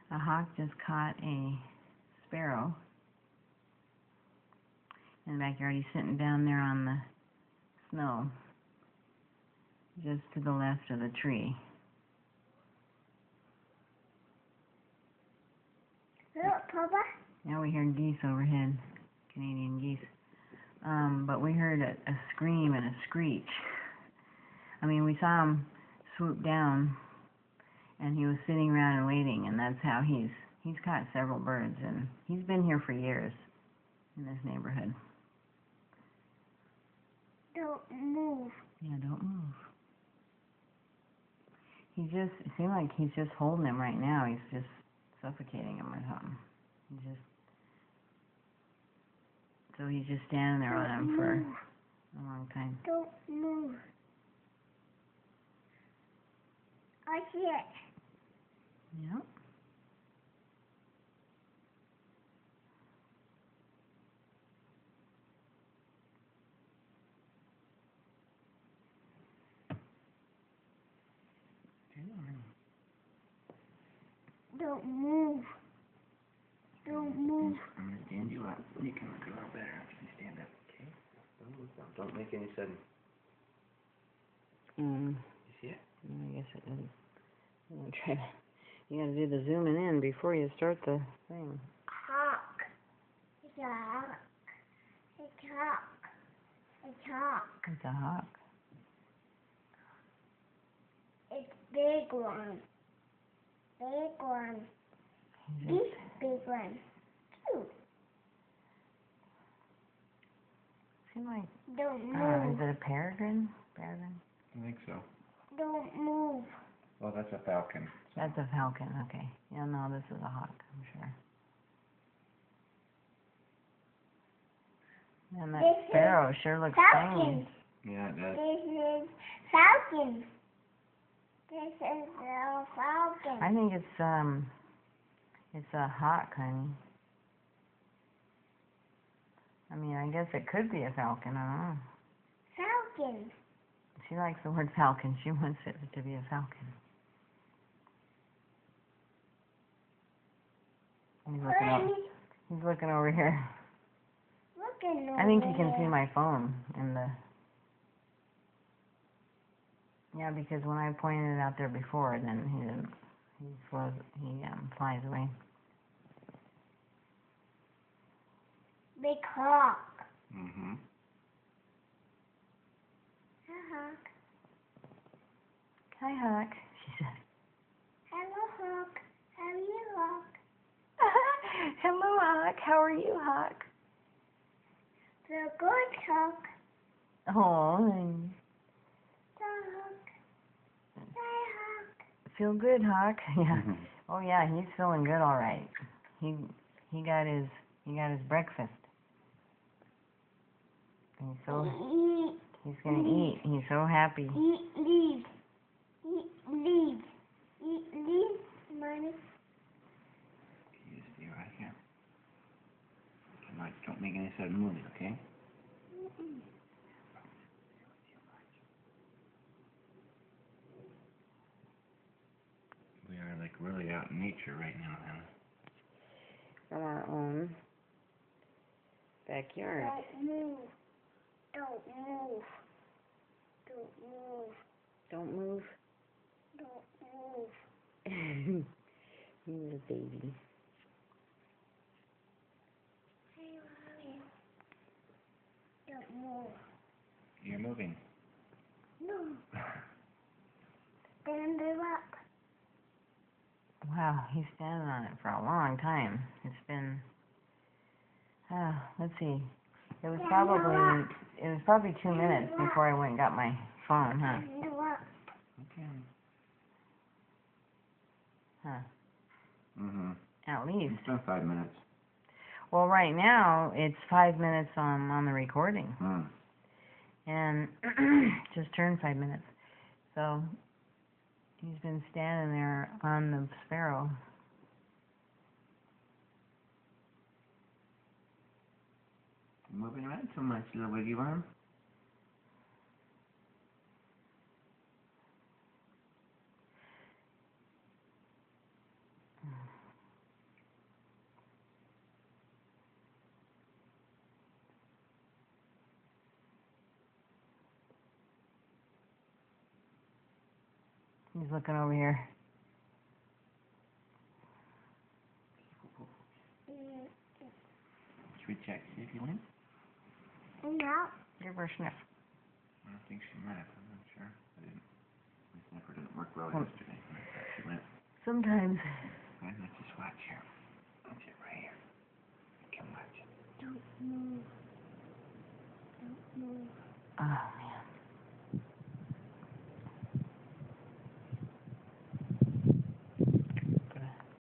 A hawk just caught a sparrow in the backyard. He's sitting down there on the snow, just to the left of the tree. Look, Papa. Now we hear geese overhead, Canadian geese. But we heard a scream and a screech. I mean, we saw him swoop down, and he was sitting around and waiting, and that's how he's caught several birds, and he's been here for years in this neighborhood. Don't move. Yeah, don't move. It seems like he's just holding him right now. He's just suffocating him or something. So he's just standing there on him for a long time. Don't move. I see it. Yep. Don't move. Don't move. I'm going to stand you up. You can look a little better after you stand up, okay? Don't make any sudden. You see it? I guess it doesn't. I'm gonna try to. You gotta do the zooming in before you start the thing. Hawk. It's a hawk. It's a hawk. It's a hawk. It's a hawk. It's big one. Big one. This big one. Too. Seems like. Don't move. Is it a peregrine? Peregrine? I think so. Don't move. Well, that's a falcon. So. That's a falcon. Okay. Yeah, no, this is a hawk. I'm sure. And that This sparrow sure looks falcon. tiny. Yeah, it does. This is falcon. This is a falcon. I think it's a hawk, honey. I mean, I guess it could be a falcon. I don't know. Falcon. She likes the word falcon. She wants it to be a falcon. He's looking over here. Looking over I think he can see here. my phone in the. Yeah, because when I pointed it out there before, then he didn't. He flies away. Big hawk. Mm-hmm. Hawk. Hi, Hawk, she said. Hello, Hawk. How are you, Hawk? Hello, Hawk. How are you, Hawk? The good Hawk. Oh, The Hawk. Hi, Hawk. feel good, Hawk. Yeah. Oh, yeah. He's feeling good, all right. He got his breakfast. Eat. He's gonna eat. He's so happy. Eat leaves. Eat leaves. Eat leaves, Mommy. You just stay right here. Don't make any sudden moves, okay? We are like really out in nature right now, huh? From our own backyard. Don't move. Don't move. Don't move. Don't move. Don't move. You little baby. Hey, Mommy. Don't move. You're moving. No. Stand it up. Wow, he's standing on it for a long time. It's been, let's see. It was probably 2 minutes before I went and got my phone, huh? Stand it up. Okay. Huh. Mm-hmm. At least. It's been 5 minutes. Well, right now it's 5 minutes on the recording, and just turned 5 minutes. So he's been standing there on the sparrow. Moving around so much, little wiggy worm. He's looking over here. Should we check, see if he went? No. Give her a sniff. I don't think she might have. I'm not sure. I didn't. My sniffer didn't work well Oh. yesterday. I thought she went. Sometimes. Okay, let's just watch here. Watch it right here. You can watch it. Don't move. Don't move. Oh, man.